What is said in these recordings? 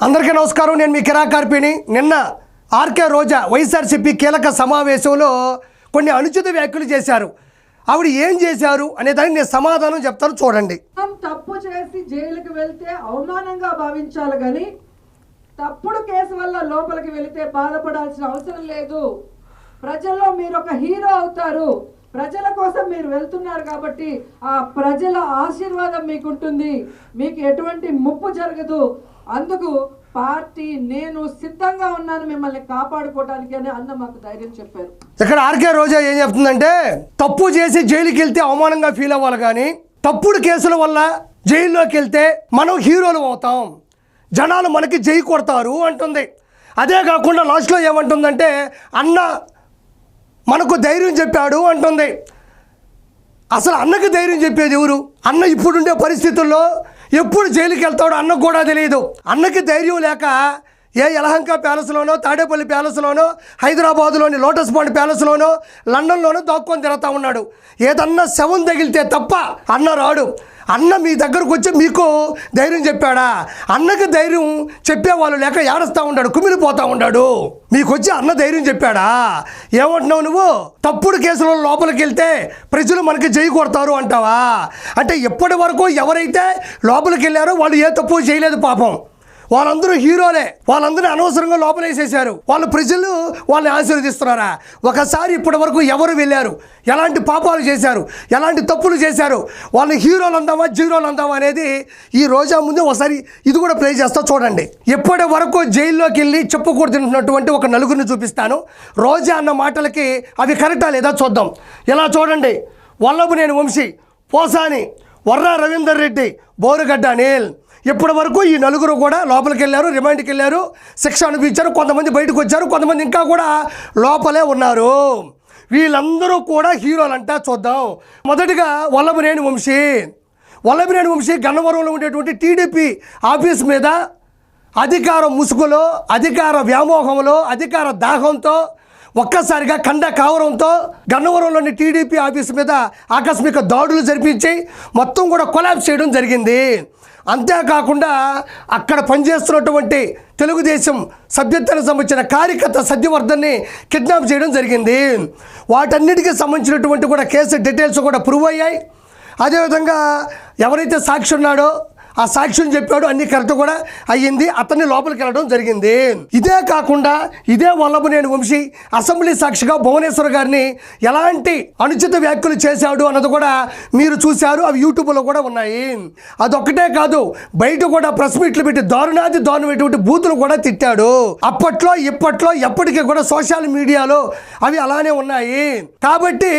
అందరికీ నమస్కారం. నేను మీ కిరాకార్పిని. నిన్న ఆర్కే రోజా వైఎస్ఆర్సీపీ కీలక సమావేశంలో కొన్ని అనుచిత వ్యాఖ్యలు చేశారు. ఆవిడ ఏం చేశారు అనే దానికి నేను సమాధానం చెప్తాను, చూడండి. తప్పు చేసి జైలుకి వెళ్తే అవమానంగా భావించాలి కానీ తప్పుడు కేసు వల్ల లోపలికి వెళితే బాధపడాల్సిన అవసరం లేదు. ప్రజల్లో మీరు ఒక హీరో అవుతారు. ప్రజల కోసం మీరు వెళ్తున్నారు కాబట్టి ఆ ప్రజల ఆశీర్వాదం మీకుంటుంది. మీకు ఎటువంటి ముప్పు జరగదు. అందుకు పార్టీ నేను సిద్ధంగా ఉన్నాను మిమ్మల్ని కాపాడుకోవడానికి అని అన్న మాకు ధైర్యం చెప్పారు. ఇక్కడ ఆర్కే రోజా ఏం చెప్తుందంటే, తప్పు చేసి జైలుకి వెళ్తే అవమానంగా ఫీల్ అవ్వాలి కానీ తప్పుడు కేసుల వల్ల జైల్లోకి వెళ్తే మనం హీరోలు అవుతాం, జనాలు మనకి జై కొడతారు అంటుంది. అదే కాకుండా లాస్ట్లో ఏమంటుందంటే, అన్న మనకు ధైర్యం చెప్పాడు అంటుంది. అసలు అన్నకి ధైర్యం చెప్పేది ఎవరు? అన్న ఇప్పుడుండే పరిస్థితుల్లో ఎప్పుడు జైలుకి వెళ్తాడో అన్నకు కూడా తెలియదు. అన్నకి ధైర్యం లేక ఏ యలహంక ప్యాలెస్లోనో, తాడేపల్లి ప్యాలెస్లోనో, హైదరాబాదులోని లోటస్ పాండ్ ప్యాలెస్లోనో, లండన్లోనో దాక్కొని తిరుగుతూ ఉన్నాడు. ఏదన్నా శవం తగిలితే తప్ప అన్న రాడు. అన్న మీ దగ్గరకు వచ్చి మీకు ధైర్యం చెప్పాడా? అన్నకి ధైర్యం చెప్పేవాళ్ళు లేక ఏడుస్తూ ఉన్నాడు, కుమిలిపోతూ ఉన్నాడు. మీకు వచ్చి అన్న ధైర్యం చెప్పాడా? ఏమంటున్నావు నువ్వు? తప్పుడు కేసులో లోపలికి వెళ్తే ప్రజలు మనకి జై కొడతారు అంటావా? అంటే ఇప్పటి వరకు ఎవరైతే లోపలికి వెళ్ళారో వాళ్ళు ఏ తప్పు చేయలేదు పాపం. వాళ్ళందరూ హీరోలే. వాళ్ళందరూ అనవసరంగా లోపలేసేసారు. వాళ్ళు ప్రజలు వాళ్ళని ఆశీర్వదిస్తున్నారా? ఒకసారి ఇప్పటి వరకు ఎవరు వెళ్ళారు, ఎలాంటి పాపాలు చేశారు, ఎలాంటి తప్పులు చేశారు, వాళ్ళని హీరోలు అందామా జీరోలు అందామా అనేది ఈ రోజా ముందు ఒకసారి ఇది కూడా ప్లే చేస్తా, చూడండి. ఇప్పటి వరకు జైల్లోకి వెళ్ళి చెప్పుకూడుతున్నటువంటి ఒక నలుగురిని చూపిస్తాను. రోజా అన్న మాటలకి అవి కరెక్టా లేదా చూద్దాం. ఇలా చూడండి. వల్లభనేని వంశీ, పోసాని, వర్రా రవీందర్ రెడ్డి, బోరుగడ్డ అనిల్, ఇప్పటి వరకు ఈ నలుగురు కూడా లోపలికి వెళ్ళారు, రిమాండ్కి వెళ్ళారు, శిక్ష అనుభవించారు. కొంతమంది బయటకు వచ్చారు, కొంతమంది ఇంకా కూడా లోపలే ఉన్నారు. వీళ్ళందరూ కూడా హీరోలంట. చూద్దాం. మొదటిగా వల్లభనేని వంశీ గన్నవరంలో ఉండేటువంటి టీడీపీ ఆఫీస్ మీద అధికార ముసుగులో, అధికార వ్యామోహంలో, అధికార దాహంతో ఒక్కసారిగా కండ కావరంతో గన్నవరంలోని టీడీపీ ఆఫీస్ మీద ఆకస్మిక దాడులు జరిపించి మొత్తం కూడా కొలాప్స్ చేయడం జరిగింది. అంతేకాకుండా అక్కడ పనిచేస్తున్నటువంటి తెలుగుదేశం సభ్యత్వానికి సంబంధించిన కార్యకర్త సత్యవర్ధన్ని కిడ్నాప్ చేయడం జరిగింది. వాటన్నిటికీ సంబంధించినటువంటి కూడా కేసు డీటెయిల్స్ కూడా ప్రూవ్ అయ్యాయి. అదేవిధంగా ఎవరైతే సాక్షి ఉన్నాడో ఆ సాక్ష్యం చెప్పాడు, అన్ని కరెక్ట్ కూడా అయ్యింది. అతన్ని లోపలికి వెళ్ళడం జరిగింది. ఇదే కాకుండా ఇదే వల్లభనేని వంశీ అసెంబ్లీ సాక్షిగా భువనేశ్వర్ గారిని ఎలాంటి అనుచిత వ్యాఖ్యలు చేశాడు అన్నది కూడా మీరు చూశారు. అవి యూట్యూబ్లో కూడా ఉన్నాయి. అదొక్కటే కాదు, బయట కూడా ప్రెస్ మీట్లు పెట్టి దారుణమైనటువంటి బూతులు కూడా తిట్టాడు. అప్పట్లో ఇప్పట్లో ఎప్పటికీ కూడా సోషల్ మీడియాలో అవి అలానే ఉన్నాయి. కాబట్టి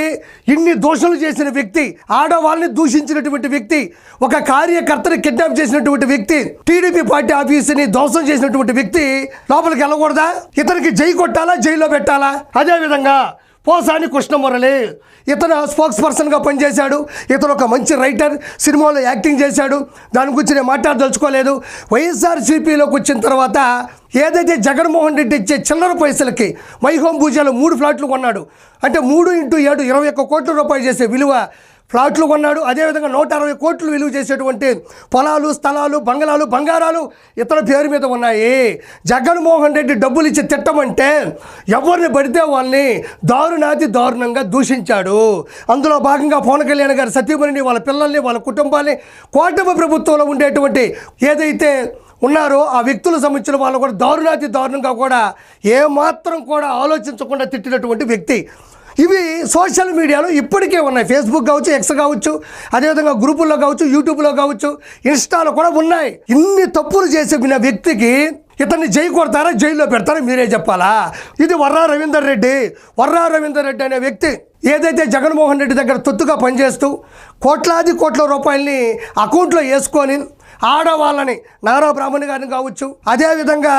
ఇన్ని దోషాలు చేసిన వ్యక్తి, ఆడవాళ్ళని దూషించినటువంటి వ్యక్తి, ఒక కార్యకర్తని కిడ్నాప్ చేసినటువంటి వ్యక్తి, టీడీపీ పార్టీ ఆఫీసుని ధ్వంసం చేసినటువంటి వ్యక్తి లోపలికి వెళ్ళకూడదా? ఇతనికి జై కొట్టాలా, జైల్లో పెట్టాలా? అదేవిధంగా పోసాని కృష్ణమురళి, ఇతను స్పోక్స్ పర్సన్గా పనిచేశాడు. ఇతను ఒక మంచి రైటర్, సినిమాలో యాక్టింగ్ చేశాడు. దాని గురించి నేను మాట్లాడదలుచుకోలేదు. వైఎస్ఆర్సీపీలోకి వచ్చిన తర్వాత ఏదైతే జగన్మోహన్ రెడ్డి ఇచ్చే చిల్లర పైసలకి మైహోమ్ భూజాలు 3 ఫ్లాట్లు కొన్నాడు. అంటే 3x7 21 కోట్ల రూపాయలు చేసే విలువ ఫ్లాట్లు కొన్నాడు. అదేవిధంగా 160 కోట్లు విలువ చేసేటువంటి పొలాలు, స్థలాలు, బంగళాలు, బంగారాలు ఇతని పేరు మీద ఉన్నాయి. జగన్మోహన్ రెడ్డి డబ్బులు ఇచ్చి తిట్టమంటే ఎవరిని పడితే వాళ్ళని దారుణంగా దూషించాడు. అందులో భాగంగా పవన్ కళ్యాణ్ గారి సతీమణిని, వాళ్ళ పిల్లల్ని, వాళ్ళ కుటుంబాన్ని, కూటమి ప్రభుత్వంలో ఉండేటువంటి ఏదైతే ఉన్నారో ఆ వ్యక్తులకు సంబంధించిన వాళ్ళు కూడా దారుణంగా కూడా ఏమాత్రం కూడా ఆలోచించకుండా తిట్టినటువంటి వ్యక్తి. ఇవి సోషల్ మీడియాలో ఇప్పటికే ఉన్నాయి. ఫేస్బుక్ కావచ్చు, ఎక్స్ కావచ్చు, అదేవిధంగా గ్రూపుల్లో కావచ్చు, యూట్యూబ్లో కావచ్చు, ఇన్స్టాలో కూడా ఉన్నాయి. ఇన్ని తప్పులు చేసిన వ్యక్తికి ఇతన్ని జై కొడతారా, జైల్లో పెడతారా మీరే చెప్పాలా? ఇది వర్రా రవీందర్ రెడ్డి అనే వ్యక్తి ఏదైతే జగన్మోహన్ రెడ్డి దగ్గర తొత్తుగా పనిచేస్తూ కోట్ల రూపాయలని అకౌంట్లో వేసుకొని ఆడవాళ్ళని, నారా బ్రాహ్మణి గారిని కావచ్చు, అదేవిధంగా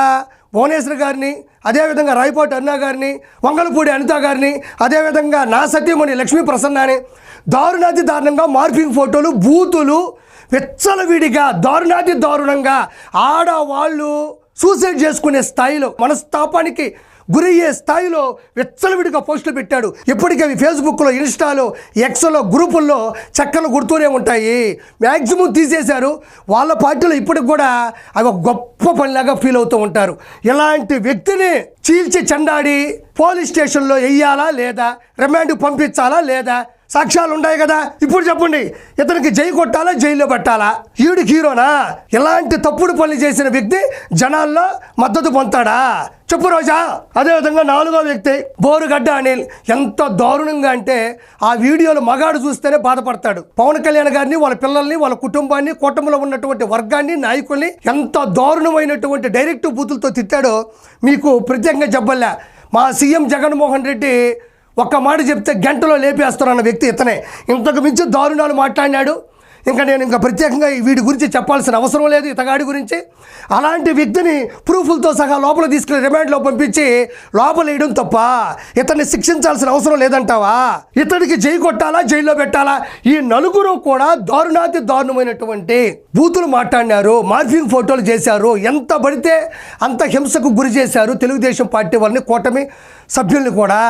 భువనేశ్వర్ గారిని, అదేవిధంగా రాయపాటి అన్నా గారిని, వంగలపూడి అనిత గారిని, అదేవిధంగా నా సతీమణి లక్ష్మీ ప్రసన్నాని దారుణంగా మార్పింగ్ ఫోటోలు, బూతులు విచ్చలవిడిగా దారుణంగా ఆడవాళ్ళు సూసైడ్ చేసుకునే స్థాయిలో మనస్తాపానికి గురయ్యే స్థాయిలో విచ్చలవిడిగా పోస్టులు పెట్టాడు. ఇప్పటికీ అవి ఫేస్బుక్లో, ఇన్స్టాలో, ఎక్స్లో, గ్రూపుల్లో చక్కలు గుర్తూనే ఉంటాయి. మ్యాక్సిమం తీసేశారు. వాళ్ళ పార్టీలో ఇప్పటికి కూడా అవి ఒక గొప్ప పనిలాగా ఫీల్ అవుతూ ఉంటారు. ఇలాంటి వ్యక్తిని చీల్చి చెండాడి పోలీస్ స్టేషన్లో వెయ్యాలా లేదా, రిమాండ్కి పంపించాలా లేదా, సాక్ష్యాలు ఉన్నాయి కదా. ఇప్పుడు చెప్పండి, ఇతనికి జై కొట్టాలా, జైల్లో పెట్టాలా? ఈడికి హీరోనా? ఇలాంటి తప్పుడు పనులు చేసిన వ్యక్తి జనాల్లో మద్దతు పొందుతాడా? చెప్పు రోజా. అదేవిధంగా 4వ వ్యక్తి బోరుగడ్డ అనిల్. ఎంత దారుణంగా అంటే ఆ వీడియోలు మగాడు చూస్తేనే బాధపడతాడు. పవన్ కళ్యాణ్ గారిని, వాళ్ళ పిల్లల్ని, వాళ్ళ కుటుంబాన్ని, కూటమిలో ఉన్నటువంటి వర్గాన్ని, నాయకుల్ని ఎంత దారుణమైనటువంటి డైరెక్ట్ బూతులతో తిట్టాడో మీకు ప్రత్యేకంగా చెప్పలే. మా సీఎం జగన్మోహన్ రెడ్డి ఒక్క మాట చెప్తే గంటలో లేపేస్తారన్న వ్యక్తి ఇతనే. ఇంతకు మించి దారుణాలు మాట్లాడినాడు. నేను ప్రత్యేకంగా వీడి గురించి చెప్పాల్సిన అవసరం లేదు, ఇతగాడి గురించి. అలాంటి వ్యక్తిని ప్రూఫ్లతో సహా లోపల తీసుకెళ్లి రిమాండ్లో పంపించి లోపల వేయడం తప్ప ఇతన్ని శిక్షించాల్సిన అవసరం లేదంటావా? ఇతడికి జై కొట్టాలా, జైల్లో పెట్టాలా? ఈ నలుగురు కూడా దారుణాతి దారుణమైనటువంటి బూతులు మాట్లాడినారు, మార్ఫింగ్ ఫోటోలు చేశారు, ఎంత పడితే అంత హింసకు గురి చేశారు తెలుగుదేశం పార్టీ వాళ్ళని, కూటమి సభ్యుల్ని కూడా.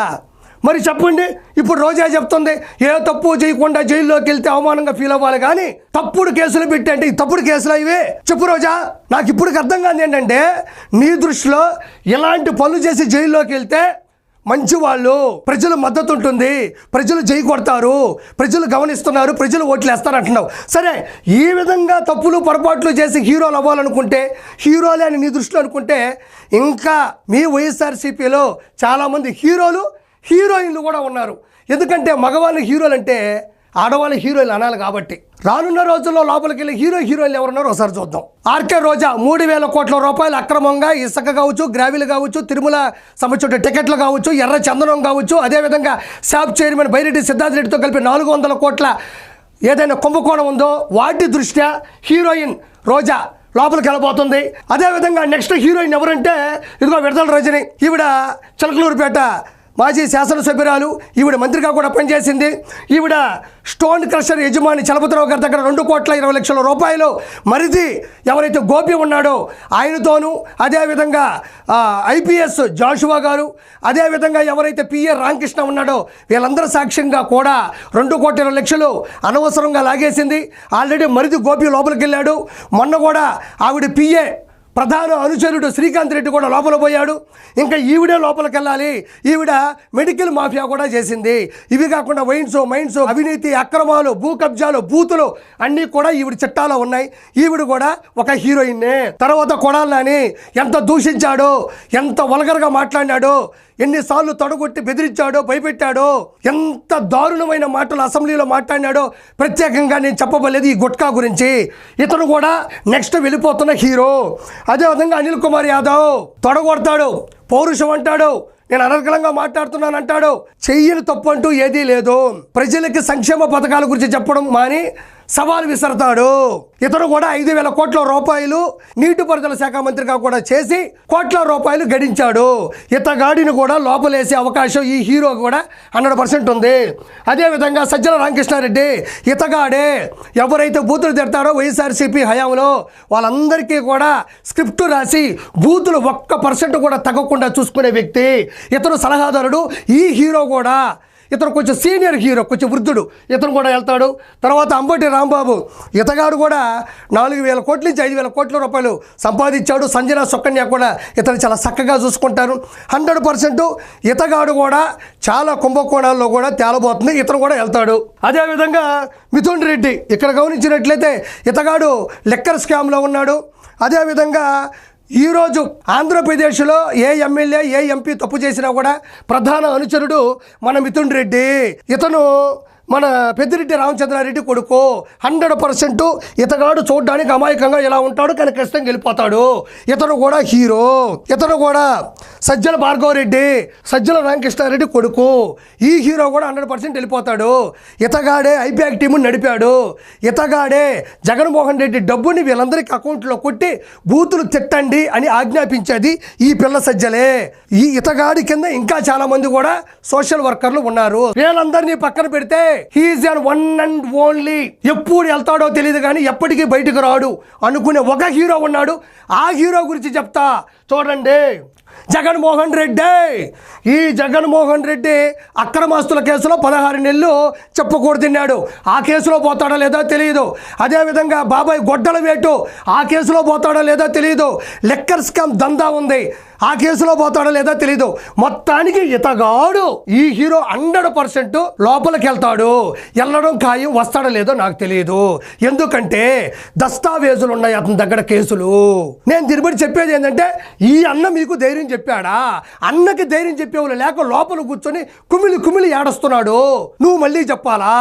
మరి చెప్పండి, ఇప్పుడు రోజా చెప్తుంది ఏ తప్పు చేయకుండా జైల్లోకి వెళ్తే అవమానంగా ఫీల్ అవ్వాలి కానీ తప్పుడు కేసులు పెట్టి అంటే ఈ తప్పుడు కేసులు ఇవే. చెప్పు రోజా. నాకు ఇప్పటికి అర్థం కాదు ఏంటంటే, నీ దృష్టిలో ఇలాంటి పనులు చేసి జైల్లోకి వెళ్తే మంచి వాళ్ళు, ప్రజలు మద్దతు ఉంటుంది, ప్రజలు జై కొడతారు, ప్రజలు గమనిస్తున్నారు, ప్రజలు ఓట్లు వేస్తారంటున్నావు. సరే, ఈ విధంగా తప్పులు పొరపాట్లు చేసి హీరోలు అవ్వాలనుకుంటే, హీరోలే అని నీ దృష్టిలో అనుకుంటే, ఇంకా మీ వైఎస్ఆర్సీపీలో చాలామంది హీరోలు, హీరోయిన్లు కూడా ఉన్నారు. ఎందుకంటే మగవాళ్ళు హీరోలు అంటే ఆడవాళ్ళు హీరోయిన్లు అనాలి కాబట్టి. రానున్న రోజుల్లో లోపలికి వెళ్ళి హీరోయిన్లు ఎవరున్నారో ఒకసారి చూద్దాం. ఆర్కే రోజా 3,000 కోట్ల రూపాయలు అక్రమంగా ఇసుక కావచ్చు, గ్రావెల్ కావచ్చు, తిరుమల సంబంధించిన టికెట్లు కావచ్చు, ఎర్ర చందనం కావచ్చు, అదేవిధంగా శాప్ చైర్మన్ బైరెడ్డి సిద్ధార్థ రెడ్డితో కలిపి 400 కోట్ల ఏదైనా కుంభకోణం ఉందో వాటి దృష్ట్యా హీరోయిన్ రోజా లోపలికి వెళ్ళబోతుంది. అదేవిధంగా నెక్స్ట్ హీరోయిన్ ఎవరంటే ఇదిగో విడుదల రజని. ఈవిడ చిలకలూరుపేట మాజీ శాసనసభ్యురాలు, ఈవిడ మంత్రిగా కూడా పనిచేసింది. ఈవిడ స్టోన్ క్రషర్ యజమాని చలపతిరావు గారి దగ్గర 2,20,00,000 రూపాయలు మరిది ఎవరైతే గోపి ఉన్నాడో ఆయనతోనూ, అదేవిధంగా ఐపీఎస్ జాషువా గారు, అదేవిధంగా ఎవరైతే పిఏ రామకృష్ణ ఉన్నాడో వీళ్ళందరూ సాక్ష్యంగా కూడా 2,20,00,000 అనవసరంగా లాగేసింది. ఆల్రెడీ మరిది గోపి లోపలికి వెళ్ళాడు. మొన్న కూడా ఆవిడ పిఏ ప్రధాన అనుచరుడు శ్రీకాంత్ రెడ్డి కూడా లోపల పోయాడు. ఇంకా ఈవిడే లోపలికి వెళ్ళాలి. ఈవిడ మెడికల్ మాఫియా కూడా చేసింది. ఇవి కాకుండా మైన్స్, అవినీతి, అక్రమాలు, భూ కబ్జాలు, బూతులు అన్నీ కూడా ఈవిడ చట్టాలో ఉన్నాయి. ఈవిడ కూడా ఒక హీరోయిన్నే. తర్వాత కొడాలని ఎంత దూషించాడో, ఎంత వల్గర్గా మాట్లాడినాడో, ఎన్నిసార్లు తొడగొట్టి బెదిరించాడో, భయపెట్టాడో, ఎంత దారుణమైన మాటలు అసెంబ్లీలో మాట్లాడినాడో ప్రత్యేకంగా నేను చెప్పబలేదు ఈ గుట్కా గురించి. ఇతను కూడా నెక్స్ట్ వెళ్ళిపోతున్న హీరో. అదేవిధంగా అనిల్ కుమార్ యాదవ్ తొడగొడతాడు, పౌరుషం అంటాడు, నేను అనర్గళంగా మాట్లాడుతున్నాను అంటాడు. చెయ్యని తప్పు అంటూ ఏదీ లేదు. ప్రజలకి సంక్షేమ పథకాల గురించి చెప్పడం మాని సవాల్ విసరతాడు. ఇతను కూడా 5,000 కోట్ల రూపాయలు నీటిపారుదల శాఖ మంత్రిగా కూడా చేసి కోట్ల రూపాయలు గడించాడు. ఇతగాడిని కూడా లోపలేసే అవకాశం ఈ హీరో కూడా 100% ఉంది. అదేవిధంగా సజ్జల రామకృష్ణారెడ్డి ఇతగాడే ఎవరైతే బూతులు తిడతారో వైఎస్ఆర్సీపీ హయాంలో వాళ్ళందరికీ కూడా స్క్రిప్ట్ రాసి బూతులు 1% కూడా తగ్గకుండా చూసుకునే వ్యక్తి. ఇతను సలహాదారుడు. ఈ హీరో కూడా ఇతను కొంచెం సీనియర్ హీరో, కొంచెం వృద్ధుడు, ఇతను కూడా వెళ్తాడు. తర్వాత అంబటి రాంబాబు ఇతగాడు కూడా 4,000 కోట్ల నుంచి 5,000 కోట్ల రూపాయలు సంపాదించాడు. సంజన సుకన్య కూడా ఇతను చాలా చక్కగా చూసుకుంటారు. 100% ఇతగాడు కూడా చాలా కుంభకోణాల్లో కూడా తేలబోతుంది. ఇతను కూడా వెళ్తాడు. అదేవిధంగా మిథున్ రెడ్డి ఇక్కడ గమనించినట్లయితే ఇతగాడు లిక్కర్ స్కామ్లో ఉన్నాడు. అదేవిధంగా ఈరోజు ఆంధ్రప్రదేశ్లో ఏ ఎమ్మెల్యే, ఏ ఎంపీ తప్పు చేసినా కూడా ప్రధాన అనుచరుడు మన మిథున్ రెడ్డి. ఇతను మన పెద్దిరెడ్డి రామచంద్రారెడ్డి కొడుకు. 100% ఇతగాడు చూడడానికి అమాయకంగా ఇలా ఉంటాడు కానీ ఖచ్చితంగా వెళ్ళిపోతాడు. ఇతను కూడా హీరో. ఇతను కూడా సజ్జల భార్గవరెడ్డి, సజ్జల రామకృష్ణారెడ్డి కొడుకు. ఈ హీరో కూడా 100% వెళ్ళిపోతాడు. ఇతగాడే ఐపాక్ టీముని నడిపాడు. ఇతగాడే జగన్మోహన్ రెడ్డి డబ్బుని వీళ్ళందరికీ అకౌంట్లో కొట్టి బూతులు తిట్టండి అని ఆజ్ఞాపించేది ఈ పిల్ల సజ్జలే. ఈ ఇతగాడి కింద ఇంకా చాలా మంది కూడా సోషల్ వర్కర్లు ఉన్నారు. వీళ్ళందరినీ పక్కన పెడితే he's an one and only, ఎప్పుడు వెళ్తాడో తెలియదు కానీ ఎప్పటికీ బయటకు రాడు అనుకునే ఒక హీరో ఉన్నాడు. ఆ హీరో గురించి చెప్తా చూడండి. జగన్మోహన్ రెడ్డి. ఈ జగన్మోహన్ రెడ్డి అక్రమాస్తుల కేసులో 16 నెలలు చెప్పుకూడు తిన్నాడు. ఆ కేసులో పోతాడో లేదో తెలియదు. అదేవిధంగా బాబాయ్ గొడ్డల వేటు, ఆ కేసులో పోతాడో లేదో తెలియదు. లిక్కర్ స్కామ్ దందా ఉంది, ఆ కేసులో పోతాడో లేదో తెలియదు. మొత్తానికి ఇతగాడు ఈ హీరో 100% లోపలికి వెళ్తాడు. వెళ్ళడం ఖాయం, వస్తాడో లేదో నాకు తెలియదు. ఎందుకంటే దస్తావేజులు ఉన్నాయి అతని దగ్గర, కేసులు. నేను దీని బట్టి చెప్పేది ఏంటంటే, ఈ అన్న మీకు ధైర్యం చెప్పాడా? అన్నకి ధైర్యం చెప్పేవాళ్ళు లేక లోపల కూర్చొని కుమిలి కుమిలి ఏడుస్తున్నాడు. నువ్వు మళ్ళీ చెప్పాలా?